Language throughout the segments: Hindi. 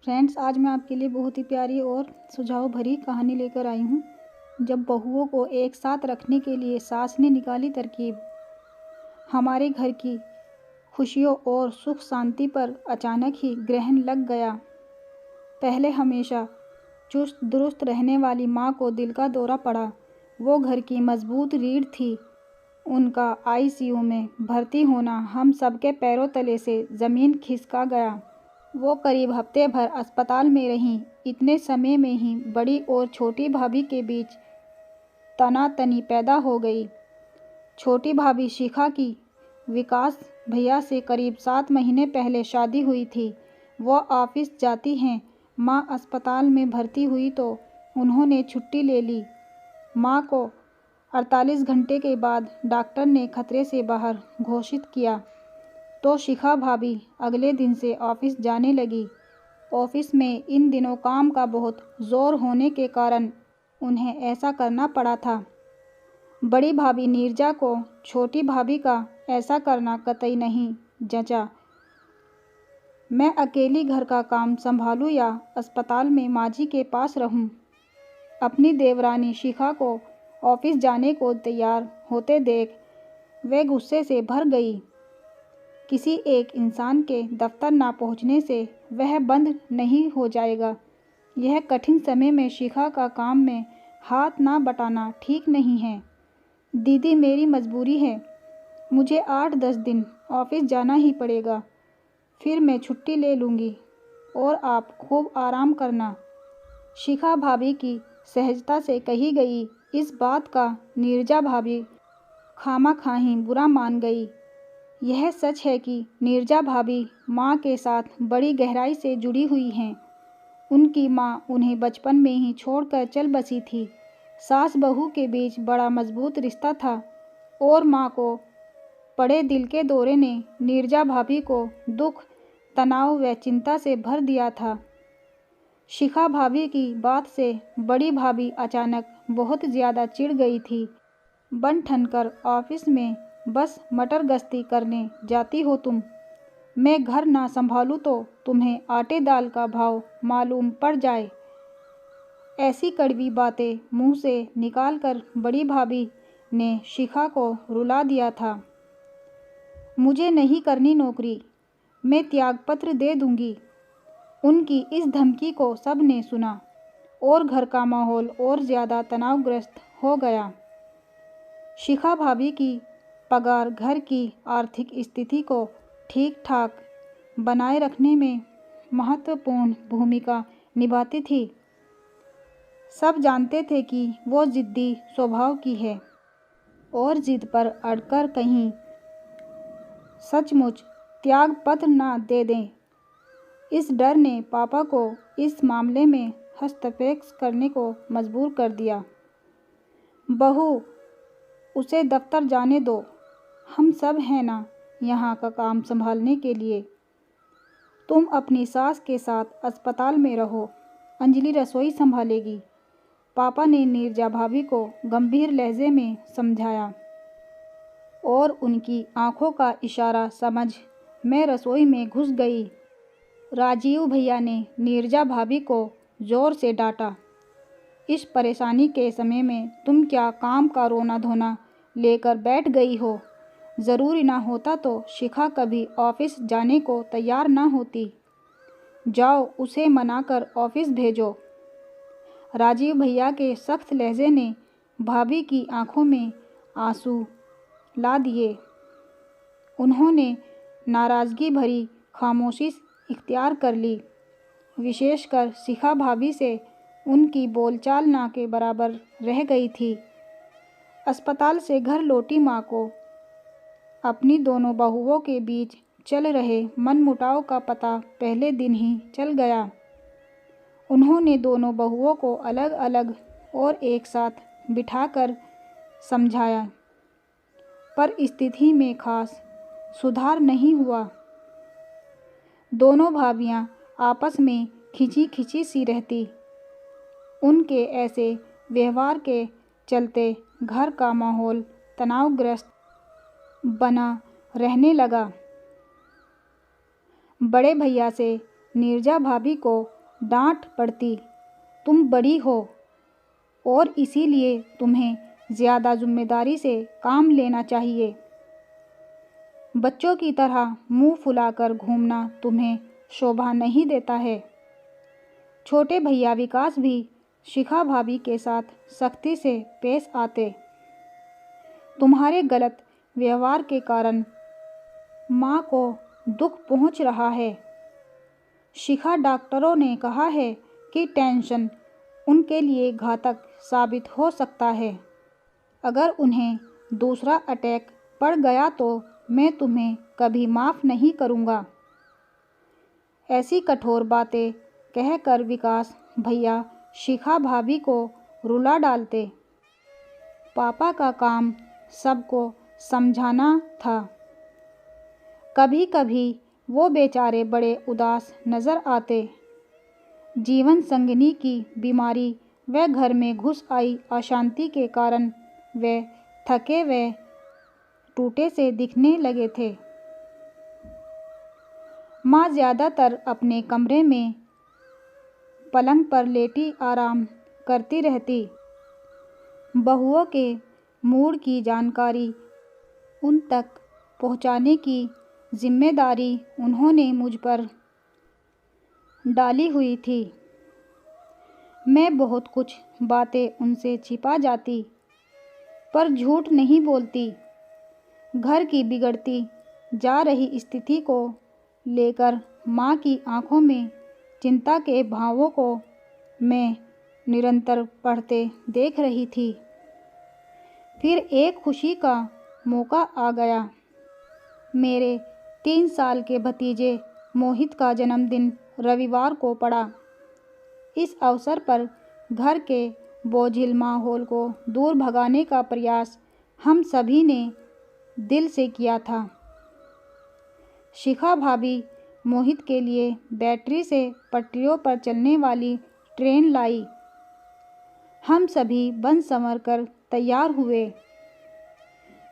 फ्रेंड्स, आज मैं आपके लिए बहुत ही प्यारी और सुझाव भरी कहानी लेकर आई हूँ। जब बहुओं को एक साथ रखने के लिए सास ने निकाली तरकीब, हमारे घर की खुशियों और सुख शांति पर अचानक ही ग्रहण लग गया। पहले हमेशा चुस्त दुरुस्त रहने वाली माँ को दिल का दौरा पड़ा। वो घर की मजबूत रीढ़ थी। उनका आईसीयू में भर्ती होना हम सबके पैरों तले से ज़मीन खिसका गया। वो करीब हफ्ते भर अस्पताल में रहीं। इतने समय में ही बड़ी और छोटी भाभी के बीच तनातनी पैदा हो गई। छोटी भाभी शिखा की विकास भैया से करीब 7 महीने पहले शादी हुई थी। वो ऑफिस जाती हैं। माँ अस्पताल में भर्ती हुई तो उन्होंने छुट्टी ले ली। माँ को 48 घंटे के बाद डॉक्टर ने खतरे से बाहर घोषित किया तो शिखा भाभी अगले दिन से ऑफिस जाने लगी। ऑफिस में इन दिनों काम का बहुत ज़ोर होने के कारण उन्हें ऐसा करना पड़ा था। बड़ी भाभी नीरजा को छोटी भाभी का ऐसा करना कतई नहीं जचा। मैं अकेली घर का काम संभालूं या अस्पताल में माँ जी के पास रहूं। अपनी देवरानी शिखा को ऑफिस जाने को तैयार होते देख वे गुस्से से भर गई। किसी एक इंसान के दफ्तर ना पहुंचने से वह बंद नहीं हो जाएगा। यह कठिन समय में शिखा का काम में हाथ ना बटाना ठीक नहीं है। दीदी, मेरी मजबूरी है। मुझे 8-10 दिन ऑफिस जाना ही पड़ेगा। फिर मैं छुट्टी ले लूँगी और आप खूब आराम करना। शिखा भाभी की सहजता से कही गई इस बात का नीरजा भाभी खामाखाही बुरा मान गई। यह सच है कि नीरजा भाभी माँ के साथ बड़ी गहराई से जुड़ी हुई हैं। उनकी माँ उन्हें बचपन में ही छोड़कर चल बसी थी। सास बहू के बीच बड़ा मजबूत रिश्ता था और माँ को पड़े दिल के दौरे ने नीरजा भाभी को दुख, तनाव व चिंता से भर दिया था। शिखा भाभी की बात से बड़ी भाभी अचानक बहुत ज़्यादा चिढ़ गई थी। बन ठनकर ऑफिस में बस मटर गश्ती करने जाती हो तुम। मैं घर ना संभालूं तो तुम्हें आटे दाल का भाव मालूम पड़ जाए। ऐसी कड़वी बातें मुंह से निकालकर बड़ी भाभी ने शिखा को रुला दिया था। मुझे नहीं करनी नौकरी, मैं त्यागपत्र दे दूंगी। उनकी इस धमकी को सब ने सुना और घर का माहौल और ज़्यादा तनावग्रस्त हो गया। शिखा भाभी की पगार घर की आर्थिक स्थिति को ठीक ठाक बनाए रखने में महत्वपूर्ण भूमिका निभाती थी। सब जानते थे कि वो जिद्दी स्वभाव की है और जिद पर अड़कर कहीं सचमुच त्यागपत्र ना दे दें। इस डर ने पापा को इस मामले में हस्तक्षेप करने को मजबूर कर दिया। बहू, उसे दफ्तर जाने दो। हम सब हैं ना यहाँ का काम संभालने के लिए। तुम अपनी सास के साथ अस्पताल में रहो। अंजलि रसोई संभालेगी। पापा ने नीरजा भाभी को गंभीर लहजे में समझाया और उनकी आंखों का इशारा समझ मैं रसोई में घुस गई। राजीव भैया ने नीरजा भाभी को ज़ोर से डांटा। इस परेशानी के समय में तुम क्या काम का रोना धोना लेकर बैठ गई हो? ज़रूरी ना होता तो शिखा कभी ऑफिस जाने को तैयार ना होती। जाओ, उसे मनाकर ऑफिस भेजो। राजीव भैया के सख्त लहजे ने भाभी की आंखों में आंसू ला दिए। उन्होंने नाराज़गी भरी खामोशी इख्तियार कर ली। विशेषकर शिखा भाभी से उनकी बोलचाल ना के बराबर रह गई थी। अस्पताल से घर लौटी माँ को अपनी दोनों बहुओं के बीच चल रहे मनमुटाव का पता पहले दिन ही चल गया। उन्होंने दोनों बहुओं को अलग अलग और एक साथ बिठाकर समझाया, पर स्थिति में खास सुधार नहीं हुआ। दोनों भाभियां आपस में खिंची खिंची सी रहती। उनके ऐसे व्यवहार के चलते घर का माहौल तनावग्रस्त बना रहने लगा। बड़े भैया से नीरजा भाभी को डांट पड़ती। तुम बड़ी हो और इसीलिए तुम्हें ज़्यादा जिम्मेदारी से काम लेना चाहिए। बच्चों की तरह मुंह फुलाकर घूमना तुम्हें शोभा नहीं देता है। छोटे भैया विकास भी शिखा भाभी के साथ सख्ती से पेश आते। तुम्हारे गलत व्यवहार के कारण माँ को दुख पहुँच रहा है। शिखा, डॉक्टरों ने कहा है कि टेंशन उनके लिए घातक साबित हो सकता है। अगर उन्हें दूसरा अटैक पड़ गया तो मैं तुम्हें कभी माफ़ नहीं करूँगा। ऐसी कठोर बातें कहकर विकास भैया शिखा भाभी को रुला डालते। पापा का काम सबको समझाना था। कभी कभी वो बेचारे बड़े उदास नज़र आते। जीवन संगिनी की बीमारी व घर में घुस आई अशांति के कारण वे थके व टूटे से दिखने लगे थे। माँ ज़्यादातर अपने कमरे में पलंग पर लेटी आराम करती रहती। बहुओं के मूड की जानकारी उन तक पहुँचाने की जिम्मेदारी उन्होंने मुझ पर डाली हुई थी। मैं बहुत कुछ बातें उनसे छिपा जाती, पर झूठ नहीं बोलती। घर की बिगड़ती जा रही स्थिति को लेकर माँ की आंखों में चिंता के भावों को मैं निरंतर पढ़ते देख रही थी। फिर एक खुशी का मौका आ गया। मेरे 3 साल के भतीजे मोहित का जन्मदिन रविवार को पड़ा। इस अवसर पर घर के बोझिल माहौल को दूर भगाने का प्रयास हम सभी ने दिल से किया था। शिखा भाभी मोहित के लिए बैटरी से पटरियों पर चलने वाली ट्रेन लाई। हम सभी बन संवर कर तैयार हुए।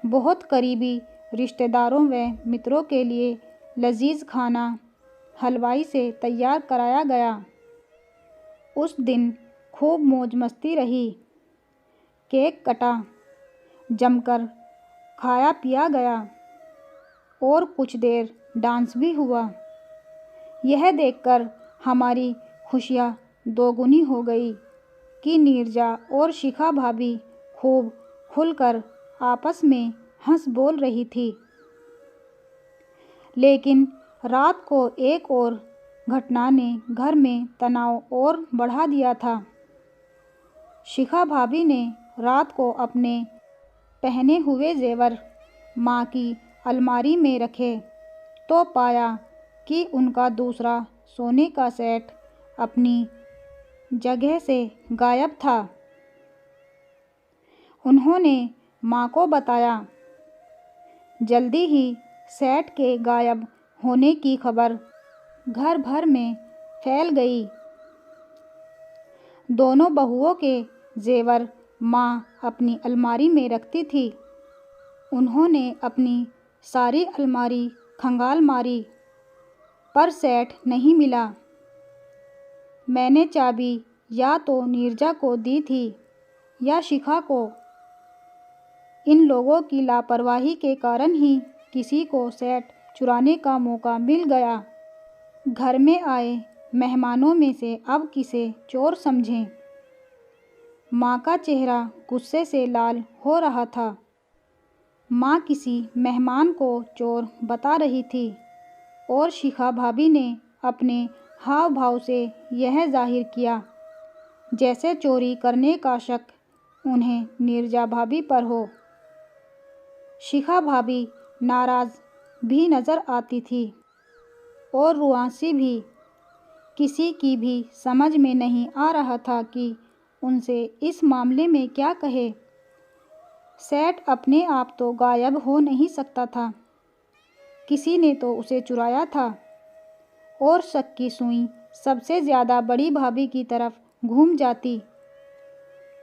बहुत करीबी रिश्तेदारों व मित्रों के लिए लजीज खाना हलवाई से तैयार कराया गया। उस दिन खूब मौज मस्ती रही। केक कटा, जमकर खाया पिया गया और कुछ देर डांस भी हुआ। यह देखकर हमारी खुशियाँ दोगुनी हो गई कि नीरजा और शिखा भाभी खूब खुलकर आपस में हंस बोल रही थी। लेकिन रात को एक और घटना ने घर में तनाव और बढ़ा दिया था। शिखा भाभी ने रात को अपने पहने हुए जेवर माँ की अलमारी में रखे तो पाया कि उनका दूसरा सोने का सेट अपनी जगह से गायब था। उन्होंने माँ को बताया। जल्दी ही सेट के गायब होने की खबर घर भर में फैल गई। दोनों बहुओं के जेवर माँ अपनी अलमारी में रखती थी। उन्होंने अपनी सारी अलमारी खंगाल मारी, पर सेट नहीं मिला। मैंने चाबी या तो नीरजा को दी थी या शिखा को। इन लोगों की लापरवाही के कारण ही किसी को सेट चुराने का मौका मिल गया। घर में आए मेहमानों में से अब किसे चोर समझें। माँ का चेहरा गुस्से से लाल हो रहा था। माँ किसी मेहमान को चोर बता रही थी और शिखा भाभी ने अपने हाव भाव से यह जाहिर किया जैसे चोरी करने का शक उन्हें नीरजा भाभी पर हो। शिखा भाभी नाराज़ भी नज़र आती थी और रुआंसी भी। किसी की भी समझ में नहीं आ रहा था कि उनसे इस मामले में क्या कहे। सेट अपने आप तो गायब हो नहीं सकता था, किसी ने तो उसे चुराया था। और शक की सुई सबसे ज़्यादा बड़ी भाभी की तरफ घूम जाती,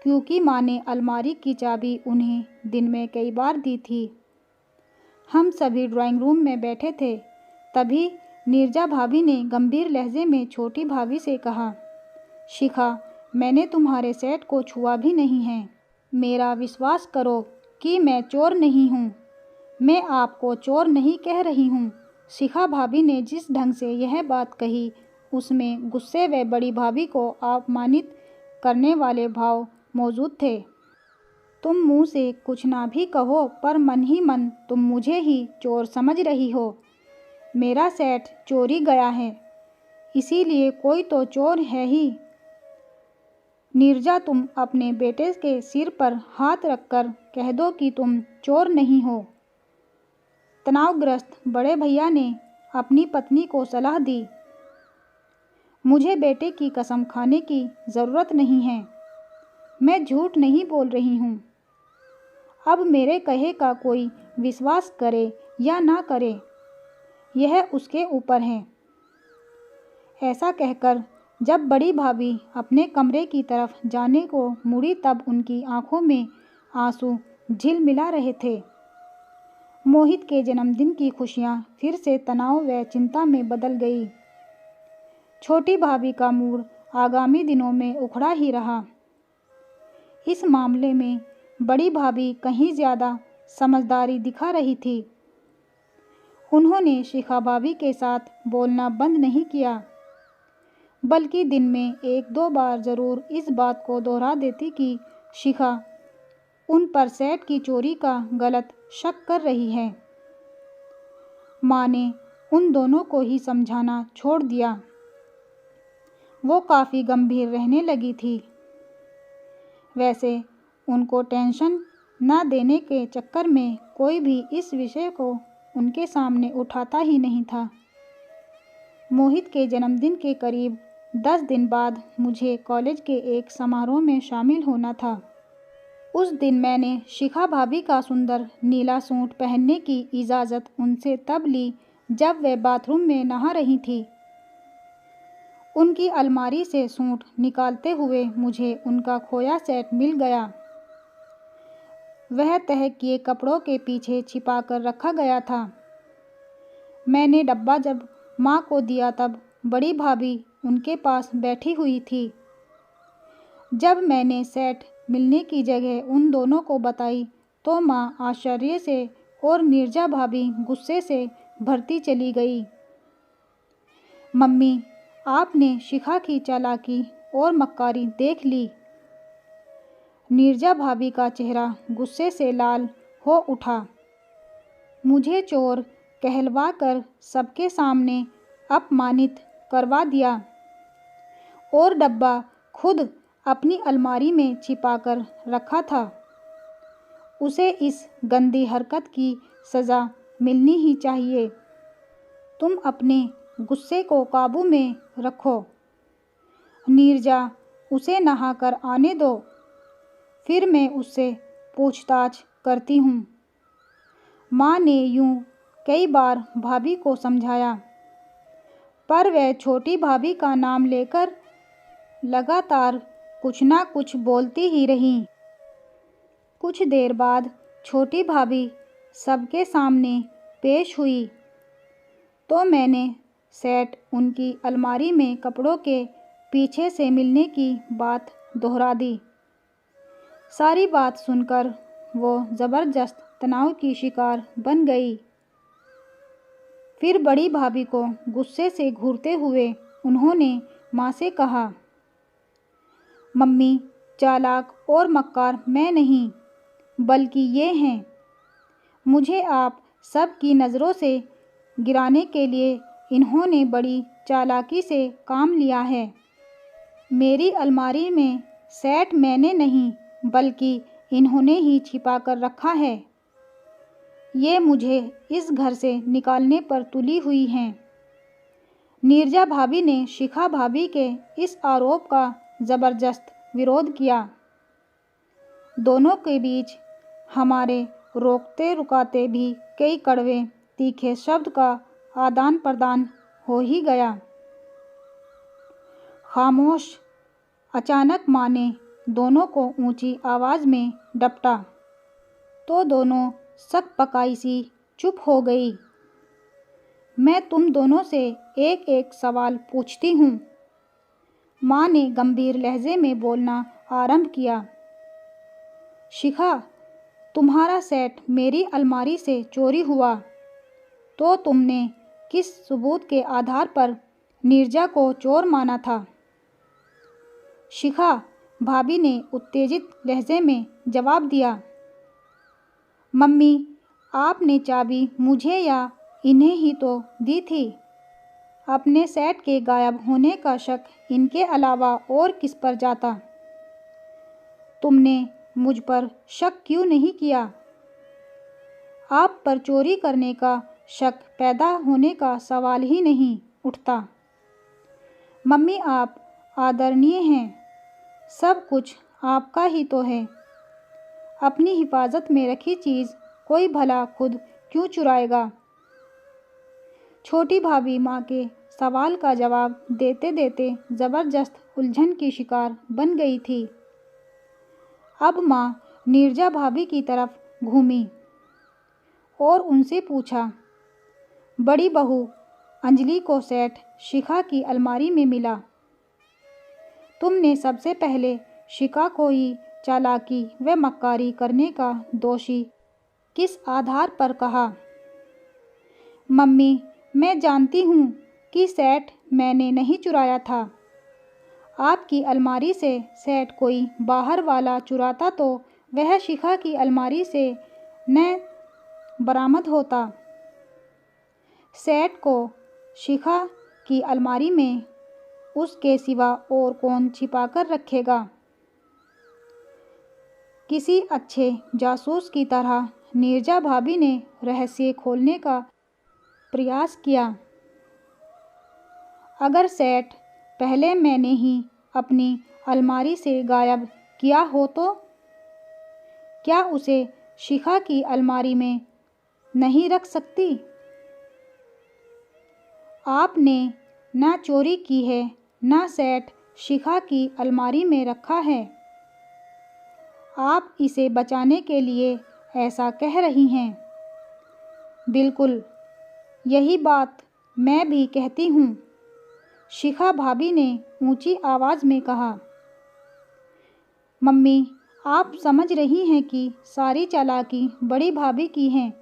क्योंकि माँ ने अलमारी की चाबी उन्हें दिन में कई बार दी थी। हम सभी ड्राइंग रूम में बैठे थे। तभी नीरजा भाभी ने गंभीर लहजे में छोटी भाभी से कहा, शिखा, मैंने तुम्हारे सेट को छुआ भी नहीं है। मेरा विश्वास करो कि मैं चोर नहीं हूँ। मैं आपको चोर नहीं कह रही हूँ। शिखा भाभी ने जिस ढंग से यह बात कही उसमें गुस्से व बड़ी भाभी को अपमानित करने वाले भाव मौजूद थे। तुम मुंह से कुछ ना भी कहो पर मन ही मन तुम मुझे ही चोर समझ रही हो। मेरा सेट चोरी गया है, इसीलिए कोई तो चोर है ही। नीरजा, तुम अपने बेटे के सिर पर हाथ रखकर कह दो कि तुम चोर नहीं हो। तनावग्रस्त बड़े भैया ने अपनी पत्नी को सलाह दी। मुझे बेटे की कसम खाने की ज़रूरत नहीं है। मैं झूठ नहीं बोल रही हूँ। अब मेरे कहे का कोई विश्वास करे या ना करे, यह उसके ऊपर है। ऐसा कहकर जब बड़ी भाभी अपने कमरे की तरफ जाने को मुड़ी तब उनकी आंखों में आंसू झिलमिला रहे थे। मोहित के जन्मदिन की खुशियां फिर से तनाव व चिंता में बदल गई। छोटी भाभी का मूड आगामी दिनों में उखड़ा ही रहा। इस मामले में बड़ी भाभी कहीं ज़्यादा समझदारी दिखा रही थी। उन्होंने शिखा भाभी के साथ बोलना बंद नहीं किया, बल्कि दिन में 1-2 बार ज़रूर इस बात को दोहरा देती कि शिखा उन पर सेट की चोरी का गलत शक कर रही है। माँ ने उन दोनों को ही समझाना छोड़ दिया। वो काफ़ी गंभीर रहने लगी थी। वैसे उनको टेंशन न देने के चक्कर में कोई भी इस विषय को उनके सामने उठाता ही नहीं था। मोहित के जन्मदिन के करीब 10 दिन बाद मुझे कॉलेज के एक समारोह में शामिल होना था। उस दिन मैंने शिखा भाभी का सुंदर नीला सूट पहनने की इजाज़त उनसे तब ली जब वे बाथरूम में नहा रही थी। उनकी अलमारी से सूट निकालते हुए मुझे उनका खोया सेट मिल गया। वह तह किए कपड़ों के पीछे छिपा कर रखा गया था। मैंने डब्बा जब माँ को दिया तब बड़ी भाभी उनके पास बैठी हुई थी। जब मैंने सेट मिलने की जगह उन दोनों को बताई तो माँ आश्चर्य से और नीरजा भाभी गुस्से से भरती चली गई। मम्मी, आपने शिखा की चालाकी और मक्कारी देख ली। नीरजा भाभी का चेहरा गुस्से से लाल हो उठा। मुझे चोर कहलवा कर सबके सामने अपमानित करवा दिया और डब्बा खुद अपनी अलमारी में छिपाकर रखा था। उसे इस गंदी हरकत की सज़ा मिलनी ही चाहिए। तुम अपने गुस्से को काबू में रखो। नीरजा, उसे नहाकर आने दो, फिर मैं उससे पूछताछ करती हूँ। माँ ने यूँ कई बार भाभी को समझाया, पर वह छोटी भाभी का नाम लेकर लगातार कुछ ना कुछ बोलती ही रहीं। कुछ देर बाद छोटी भाभी सबके सामने पेश हुई तो मैंने सेट उनकी अलमारी में कपड़ों के पीछे से मिलने की बात दोहरा दी। सारी बात सुनकर वो ज़बरदस्त तनाव की शिकार बन गई। फिर बड़ी भाभी को गुस्से से घूरते हुए उन्होंने माँ से कहा, मम्मी, चालाक और मक्कार मैं नहीं बल्कि ये हैं। मुझे आप सब की नज़रों से गिराने के लिए इन्होंने बड़ी चालाकी से काम लिया है। मेरी अलमारी में सेट मैंने नहीं बल्कि इन्होंने ही छिपा कर रखा है। ये मुझे इस घर से निकालने पर तुली हुई हैं। नीरजा भाभी ने शिखा भाभी के इस आरोप का ज़बरदस्त विरोध किया। दोनों के बीच हमारे रोकते रुकाते भी कई कड़वे तीखे शब्द का आदान प्रदान हो ही गया। खामोश। अचानक माँ ने दोनों को ऊंची आवाज़ में डपटा तो दोनों सकपकाई सी चुप हो गई। मैं तुम दोनों से एक एक सवाल पूछती हूँ। माँ ने गंभीर लहजे में बोलना आरंभ किया। शिखा, तुम्हारा सेट मेरी अलमारी से चोरी हुआ तो तुमने किस सबूत के आधार पर नीरजा को चोर माना था? शिखा, भाभी ने उत्तेजित लहजे में जवाब दिया। मम्मी, आपने चाबी मुझे या इन्हें ही तो दी थी। अपने सेट के गायब होने का शक इनके अलावा और किस पर जाता? तुमने मुझ पर शक क्यों नहीं किया? आप पर चोरी करने का शक पैदा होने का सवाल ही नहीं उठता। मम्मी, आप आदरणीय हैं, सब कुछ आपका ही तो है। अपनी हिफाजत में रखी चीज़ कोई भला खुद क्यों चुराएगा? छोटी भाभी माँ के सवाल का जवाब देते देते ज़बरदस्त उलझन की शिकार बन गई थी। अब माँ नीरजा भाभी की तरफ घूमी और उनसे पूछा, बड़ी बहू, अंजलि को सेट शिखा की अलमारी में मिला। तुमने सबसे पहले शिखा को ही चालाकी व मक्कारी करने का दोषी किस आधार पर कहा? मम्मी, मैं जानती हूँ कि सेट मैंने नहीं चुराया था। आपकी अलमारी से सेट कोई बाहर वाला चुराता तो वह शिखा की अलमारी से न बरामद होता। सेट को शिखा की अलमारी में उसके सिवा और कौन छिपा कर रखेगा? किसी अच्छे जासूस की तरह नीरजा भाभी ने रहस्य खोलने का प्रयास किया। अगर सेट पहले मैंने ही अपनी अलमारी से गायब किया हो तो क्या उसे शिखा की अलमारी में नहीं रख सकती? आपने ना चोरी की है, ना सेट शिखा की अलमारी में रखा है। आप इसे बचाने के लिए ऐसा कह रही हैं। बिल्कुल यही बात मैं भी कहती हूँ, शिखा भाभी ने ऊंची आवाज़ में कहा। मम्मी, आप समझ रही हैं कि सारी चालाकी बड़ी भाभी की हैं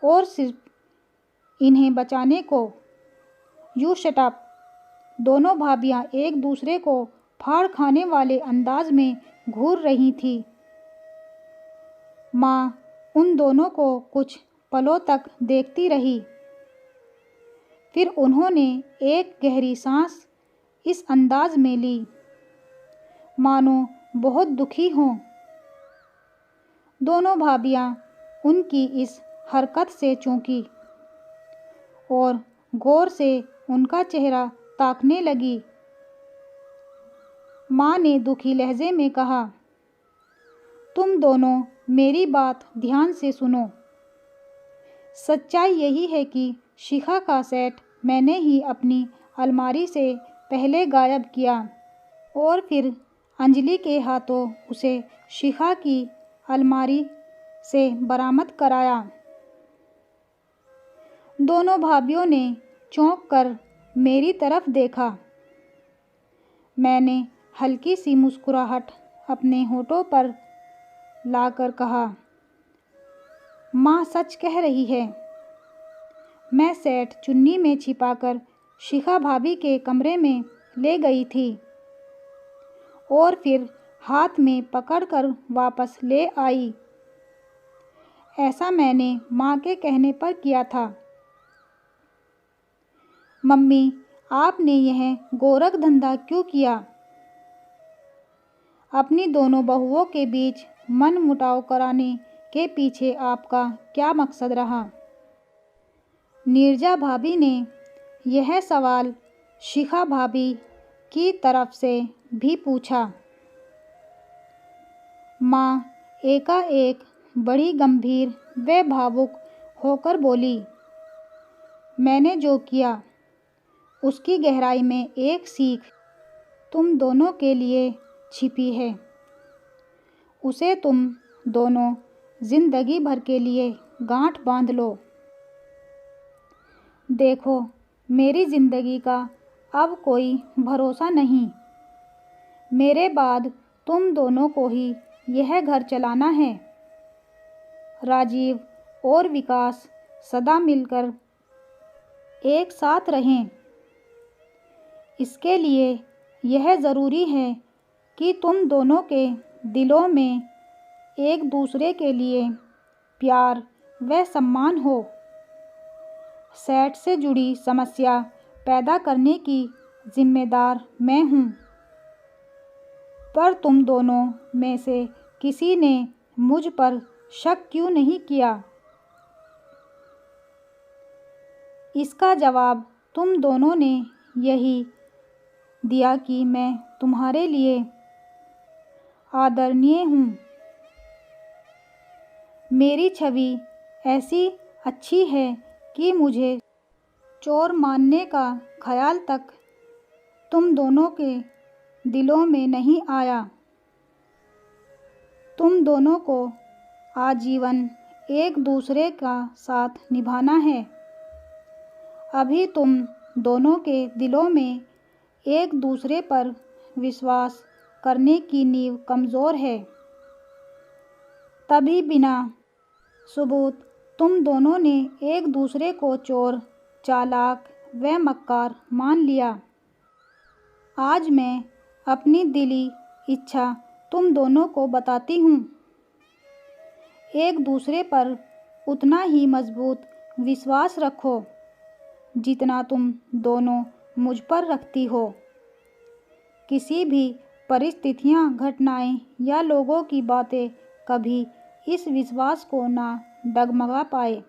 और सिर्फ इन्हें बचाने को। You shut up. दोनों भाभियाँ एक दूसरे को फाड़ खाने वाले अंदाज में घूर रही थी। माँ उन दोनों को कुछ पलों तक देखती रही। फिर उन्होंने एक गहरी सांस इस अंदाज में ली मानो बहुत दुखी हों। दोनों भाभियाँ उनकी इस हरकत से चौंकी और गौर से उनका चेहरा ताकने लगी। माँ ने दुखी लहजे में कहा, तुम दोनों मेरी बात ध्यान से सुनो। सच्चाई यही है कि शिखा का सेट मैंने ही अपनी अलमारी से पहले गायब किया और फिर अंजलि के हाथों उसे शिखा की अलमारी से बरामद कराया। दोनों भाभियों ने चौंक कर मेरी तरफ देखा। मैंने हल्की सी मुस्कुराहट अपने होठों पर लाकर कहा, माँ सच कह रही है। मैं सेट चुन्नी में छिपाकर शिखा भाभी के कमरे में ले गई थी और फिर हाथ में पकड़कर वापस ले आई। ऐसा मैंने माँ के कहने पर किया था। मम्मी, आपने यह गोरख धंधा क्यों किया? अपनी दोनों बहुओं के बीच मन मुटाव कराने के पीछे आपका क्या मकसद रहा? नीरजा भाभी ने यह सवाल शिखा भाभी की तरफ से भी पूछा। माँ एकाएक बड़ी गंभीर व भावुक होकर बोली, मैंने जो किया उसकी गहराई में एक सीख तुम दोनों के लिए छिपी है। उसे तुम दोनों जिंदगी भर के लिए गांठ बांध लो। देखो, मेरी ज़िंदगी का अब कोई भरोसा नहीं। मेरे बाद तुम दोनों को ही यह घर चलाना है। राजीव और विकास सदा मिलकर एक साथ रहें। इसके लिए यह ज़रूरी है कि तुम दोनों के दिलों में एक दूसरे के लिए प्यार व सम्मान हो। सेठ से जुड़ी समस्या पैदा करने की जिम्मेदार मैं हूँ, पर तुम दोनों में से किसी ने मुझ पर शक क्यों नहीं किया? इसका जवाब तुम दोनों ने यही दिया कि मैं तुम्हारे लिए आदरणीय हूँ। मेरी छवि ऐसी अच्छी है कि मुझे चोर मानने का ख्याल तक तुम दोनों के दिलों में नहीं आया। तुम दोनों को आजीवन एक दूसरे का साथ निभाना है। अभी तुम दोनों के दिलों में एक दूसरे पर विश्वास करने की नींव कमज़ोर है। तभी बिना सबूत तुम दोनों ने एक दूसरे को चोर, चालाक व मक्कार मान लिया। आज मैं अपनी दिली इच्छा तुम दोनों को बताती हूँ। एक दूसरे पर उतना ही मजबूत विश्वास रखो जितना तुम दोनों मुझ पर रखती हो। किसी भी परिस्थितियाँ, घटनाएं या लोगों की बातें कभी इस विश्वास को ना डगमगा पाए।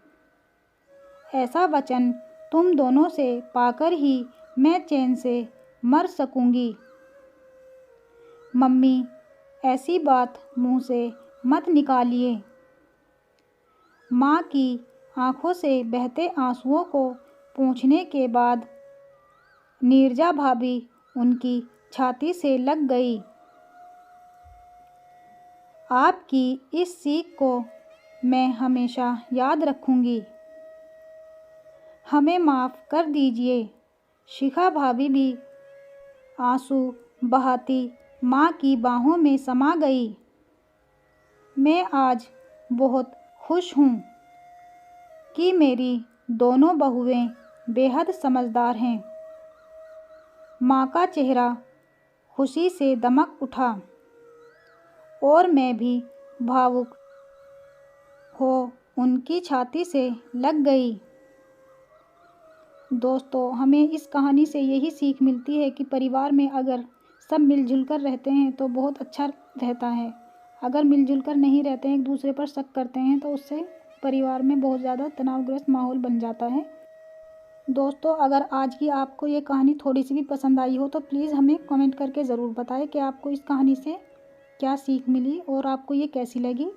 ऐसा वचन तुम दोनों से पाकर ही मैं चैन से मर सकूंगी। मम्मी, ऐसी बात मुंह से मत निकालिए। माँ की आंखों से बहते आंसुओं को पोंछने के बाद नीरजा भाभी उनकी छाती से लग गई। आपकी इस सीख को मैं हमेशा याद रखूंगी। हमें माफ़ कर दीजिए। शिखा भाभी भी आंसू बहाती माँ की बाहों में समा गई। मैं आज बहुत खुश हूँ कि मेरी दोनों बहुएं बेहद समझदार हैं। माँ का चेहरा खुशी से दमक उठा और मैं भी भावुक हो उनकी छाती से लग गई। दोस्तों, हमें इस कहानी से यही सीख मिलती है कि परिवार में अगर सब मिलजुल कर रहते हैं तो बहुत अच्छा रहता है। अगर मिलजुल कर नहीं रहते हैं, एक दूसरे पर शक करते हैं, तो उससे परिवार में बहुत ज़्यादा तनावग्रस्त माहौल बन जाता है। दोस्तों, अगर आज की आपको ये कहानी थोड़ी सी भी पसंद आई हो तो प्लीज़ हमें कमेंट करके ज़रूर बताएं कि आपको इस कहानी से क्या सीख मिली और आपको ये कैसी लगी।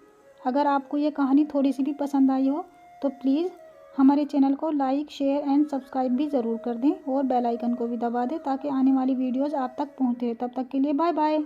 अगर आपको ये कहानी थोड़ी सी भी पसंद आई हो तो प्लीज़ हमारे चैनल को लाइक, शेयर एंड सब्सक्राइब भी ज़रूर कर दें और बेल आइकन को भी दबा दें ताकि आने वाली वीडियोज़ आप तक पहुँचे। तब तक के लिए बाय बाय।